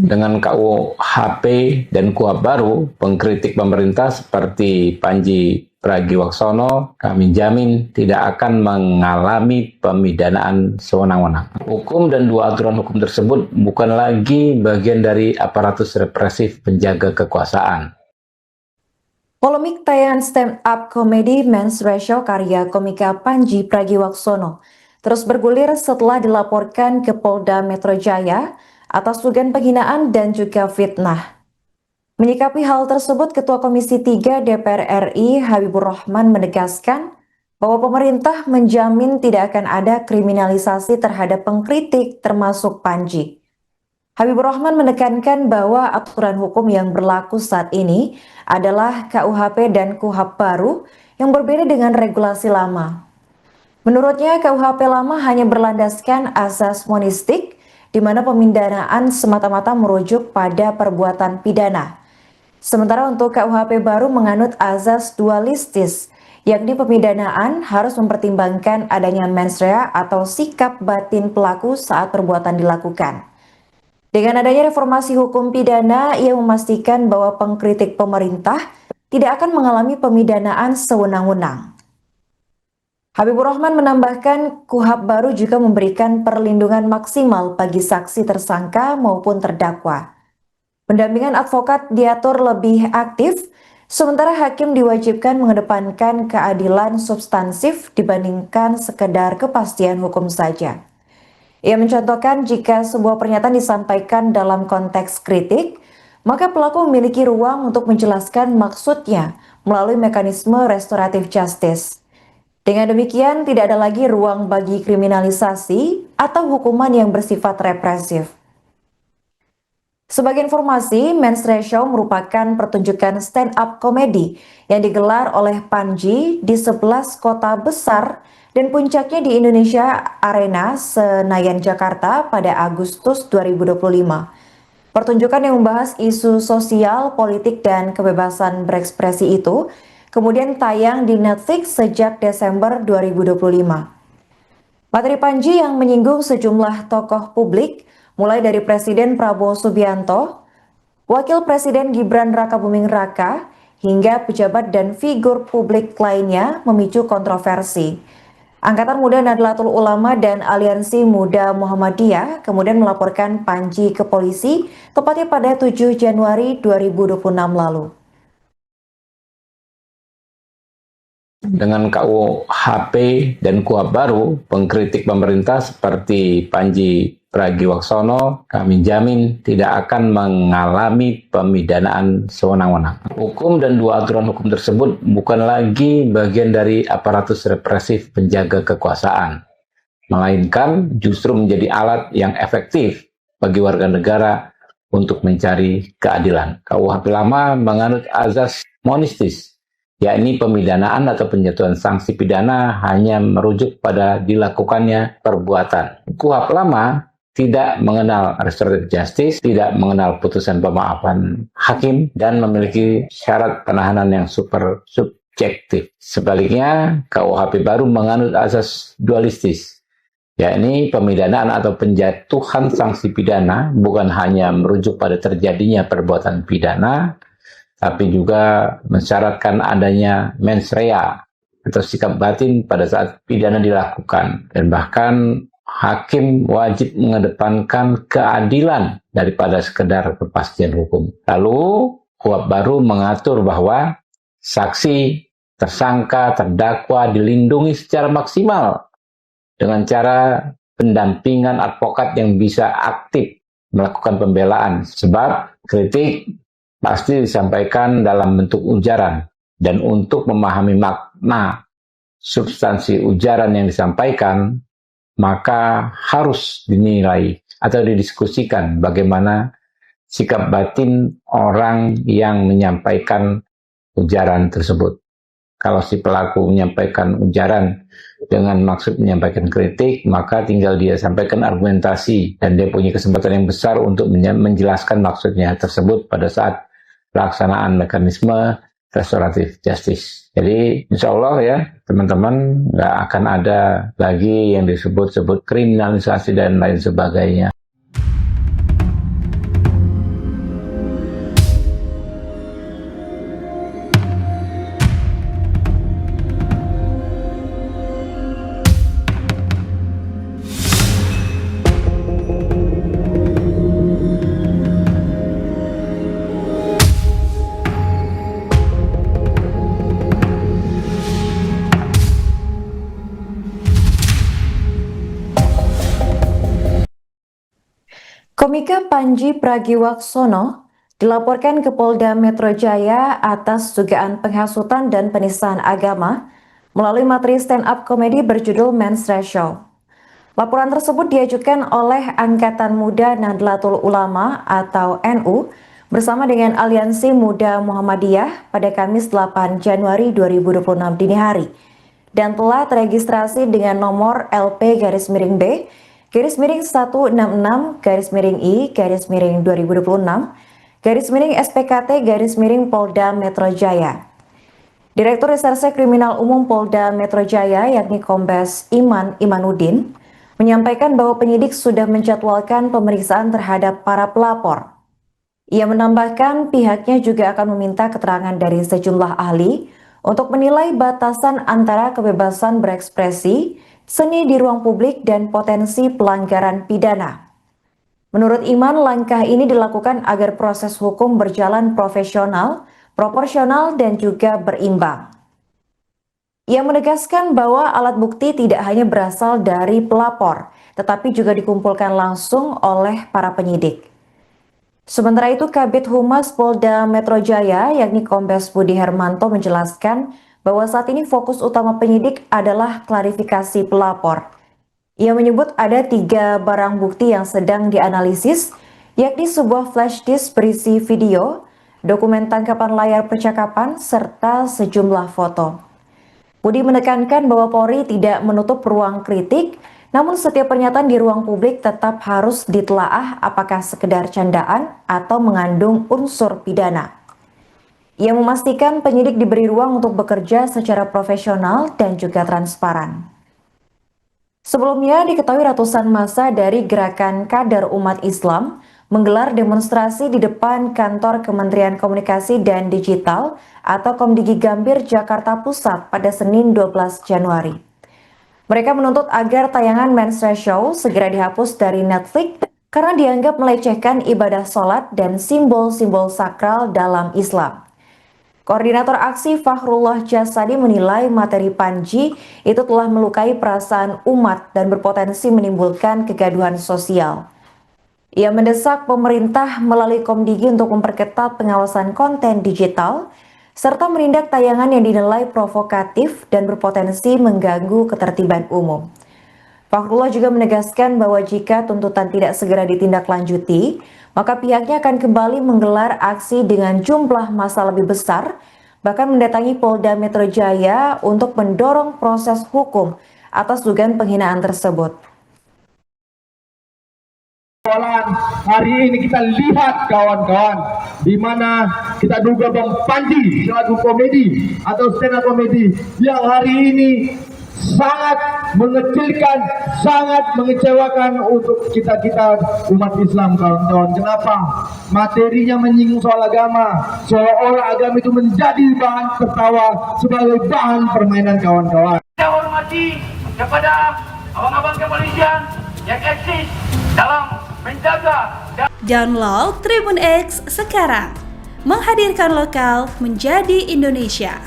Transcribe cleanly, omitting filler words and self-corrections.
Dengan KUHP dan KUHP baru, pengkritik pemerintah seperti Panji Pragiwaksono, kami jamin tidak akan mengalami pemidanaan sewenang-wenang. Hukum dan dua aturan hukum tersebut bukan lagi bagian dari aparatus represif penjaga kekuasaan. Polemik tayangan stand-up komedi Men's Ratio karya komika Panji Pragiwaksono terus bergulir setelah dilaporkan ke Polda Metro Jaya atas dugaan penghinaan dan juga fitnah. Menyikapi hal tersebut, Ketua Komisi 3 DPR RI Habibur Rahman menegaskan bahwa pemerintah menjamin tidak akan ada kriminalisasi terhadap pengkritik termasuk Panji. Habibur Rahman menekankan bahwa aturan hukum yang berlaku saat ini adalah KUHP dan KUHP baru yang berbeda dengan regulasi lama. Menurutnya, KUHP lama hanya berlandaskan asas monistik, di mana pemindanaan semata-mata merujuk pada perbuatan pidana. Sementara untuk KUHP baru menganut azas dualistis, yakni pemidanaan harus mempertimbangkan adanya mens rea atau sikap batin pelaku saat perbuatan dilakukan. Dengan adanya reformasi hukum pidana, ia memastikan bahwa pengkritik pemerintah tidak akan mengalami pemidanaan sewenang-wenang. Habibur Rahman menambahkan KUHP baru juga memberikan perlindungan maksimal bagi saksi tersangka maupun terdakwa. Pendampingan advokat diatur lebih aktif, sementara hakim diwajibkan mengedepankan keadilan substansif dibandingkan sekedar kepastian hukum saja. Ia mencontohkan jika sebuah pernyataan disampaikan dalam konteks kritik, maka pelaku memiliki ruang untuk menjelaskan maksudnya melalui mekanisme restoratif justice. Dengan demikian, tidak ada lagi ruang bagi kriminalisasi atau hukuman yang bersifat represif. Sebagai informasi, Men's Ratio merupakan pertunjukan stand-up komedi yang digelar oleh Panji di 11 kota besar dan puncaknya di Indonesia Arena Senayan, Jakarta pada Agustus 2025. Pertunjukan yang membahas isu sosial, politik, dan kebebasan berekspresi itu kemudian tayang di Netflix sejak Desember 2025. Materi Panji yang menyinggung sejumlah tokoh publik, mulai dari Presiden Prabowo Subianto, Wakil Presiden Gibran Rakabuming Raka, hingga pejabat dan figur publik lainnya memicu kontroversi. Angkatan Muda Nahdlatul Ulama dan Aliansi Muda Muhammadiyah kemudian melaporkan Panji ke polisi, tepatnya pada 7 Januari 2026 lalu. Dengan KUHP dan KUHP baru, pengkritik pemerintah seperti Panji Pragiwaksono, kami jamin tidak akan mengalami pemidanaan sewenang-wenang. Hukum dan dua aturan hukum tersebut bukan lagi bagian dari aparatus represif penjaga kekuasaan, melainkan justru menjadi alat yang efektif bagi warga negara untuk mencari keadilan. KUHP lama menganut azas monistis, yakni pemidanaan atau penjatuhan sanksi pidana hanya merujuk pada dilakukannya perbuatan. KUHP lama tidak mengenal restoratif justice, tidak mengenal putusan pemaafan hakim, dan memiliki syarat penahanan yang subjektif. Sebaliknya, KUHP baru menganut azas dualistis, yakni pemidanaan atau penjatuhan sanksi pidana bukan hanya merujuk pada terjadinya perbuatan pidana, tapi juga mensyaratkan adanya mens rea atau sikap batin pada saat pidana dilakukan. Dan bahkan hakim wajib mengedepankan keadilan daripada sekedar kepastian hukum. Lalu KUHP baru mengatur bahwa saksi, tersangka, terdakwa dilindungi secara maksimal dengan cara pendampingan advokat yang bisa aktif melakukan pembelaan. Sebab kritik pasti disampaikan dalam bentuk ujaran, dan untuk memahami makna substansi ujaran yang disampaikan, maka harus dinilai atau didiskusikan bagaimana sikap batin orang yang menyampaikan ujaran tersebut. Kalau si pelaku menyampaikan ujaran dengan maksud menyampaikan kritik, maka tinggal dia sampaikan argumentasi, dan dia punya kesempatan yang besar untuk menjelaskan maksudnya tersebut pada saat pelaksanaan mekanisme restoratif justice. Jadi insya Allah ya teman-teman, nggak akan ada lagi yang disebut-sebut kriminalisasi dan lain sebagainya. Komika Panji Pragiwaksono dilaporkan ke Polda Metro Jaya atas dugaan penghasutan dan penistaan agama melalui materi stand-up komedi berjudul Men's Ratio. Laporan tersebut diajukan oleh Angkatan Muda Nahdlatul Ulama atau NU bersama dengan Aliansi Muda Muhammadiyah pada Kamis 8 Januari 2026 dini hari dan telah teregistrasi dengan nomor LP-166-I-2026-SPKT-Polda Metro Jaya. Direktur Reserse Kriminal Umum Polda Metro Jaya yakni Kombes Iman Imanuddin menyampaikan bahwa penyidik sudah menjadwalkan pemeriksaan terhadap para pelapor. Ia menambahkan pihaknya juga akan meminta keterangan dari sejumlah ahli untuk menilai batasan antara kebebasan berekspresi, seni di ruang publik, dan potensi pelanggaran pidana. Menurut Iman, langkah ini dilakukan agar proses hukum berjalan profesional, proporsional, dan juga berimbang. Ia menegaskan bahwa alat bukti tidak hanya berasal dari pelapor, tetapi juga dikumpulkan langsung oleh para penyidik. Sementara itu, Kabid Humas Polda Metro Jaya, yakni Kombes Budi Hermanto menjelaskan bahwa saat ini fokus utama penyidik adalah klarifikasi pelapor. Ia menyebut ada 3 barang bukti yang sedang dianalisis, yakni sebuah flash disk berisi video, dokumen tangkapan layar percakapan, serta sejumlah foto. Budi menekankan bahwa Polri tidak menutup ruang kritik, namun setiap pernyataan di ruang publik tetap harus ditelaah apakah sekedar candaan atau mengandung unsur pidana. Ia memastikan penyidik diberi ruang untuk bekerja secara profesional dan juga transparan. Sebelumnya diketahui ratusan massa dari Gerakan Kader Umat Islam menggelar demonstrasi di depan kantor Kementerian Komunikasi dan Digital atau Komdigi Gambir, Jakarta Pusat pada Senin 12 Januari. Mereka menuntut agar tayangan Men's Ratio segera dihapus dari Netflix karena dianggap melecehkan ibadah sholat dan simbol-simbol sakral dalam Islam. Koordinator aksi Fakhrullah Jasadi menilai materi Panji itu telah melukai perasaan umat dan berpotensi menimbulkan kegaduhan sosial. Ia mendesak pemerintah melalui Komdigi untuk memperketat pengawasan konten digital serta menindak tayangan yang dinilai provokatif dan berpotensi mengganggu ketertiban umum. Fakhrullah juga menegaskan bahwa jika tuntutan tidak segera ditindaklanjuti, maka pihaknya akan kembali menggelar aksi dengan jumlah massa lebih besar, bahkan mendatangi Polda Metro Jaya untuk mendorong proses hukum atas dugaan penghinaan tersebut. Hari ini kita lihat kawan-kawan, di mana kita duga Bang Panji selaku komedi atau stand up komedi yang hari ini sangat mengecilkan, sangat mengecewakan untuk kita umat Islam, kawan-kawan. Kenapa? Materinya menyinggung soal agama, seolah-olah agama itu menjadi bahan tertawa sebagai bahan permainan, kawan-kawan. Saya hormati kepada abang-abang kepolisian yang eksis dalam menjaga. Download Tribun X sekarang, menghadirkan lokal menjadi Indonesia.